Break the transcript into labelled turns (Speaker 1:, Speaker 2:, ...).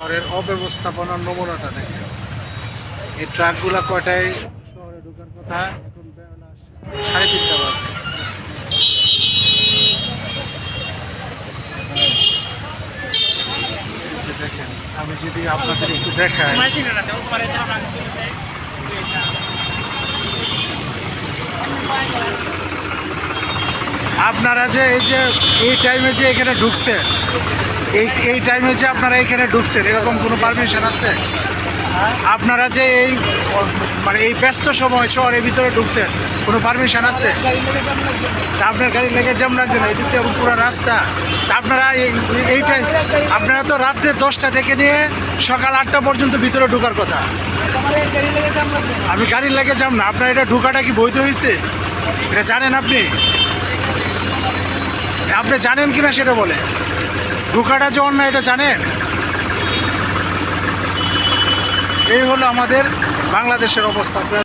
Speaker 1: শহরের অব্যবস্থাপনার নমুনাটা দেখেন। এই ট্রাকগুলা কয়টায় শহরে ঢোকার কথা, এখন বেলা 3:30 বাজে। এই যে দেখেন, আমি যদি আপনাদের একটু দেখাই, আপনারা যে এই টাইমে যে এখানে ঢুকছেন, এই টাইমে যে আপনারা এখানে ঢুকছেন, এরকম কোনো পারমিশন আছে? আপনারা যে মানে এই ব্যস্ত সময় শহরের ভিতরে ঢুকছেন, কোনো পারমিশন আছে? তা আপনার গাড়ি লেগে জ্যাম লাগছে না, এদিক থেকে পুরো রাস্তা। তা আপনারা এই টাইম, আপনারা তো রাত্রে 10টা থেকে নিয়ে সকাল 8টা পর্যন্ত ভিতরে ঢোকার কথা। আমি গাড়ি লেগে যাম না, আপনার এটা ঢোকাটা কি বৈধ হয়েছে? এটা জানেন আপনি? আপনি জানেন কিনা সেটা বলে, ঢোকাটা যে অন্যায় এটা জানেন? এই হলো আমাদের বাংলাদেশের অবস্থা।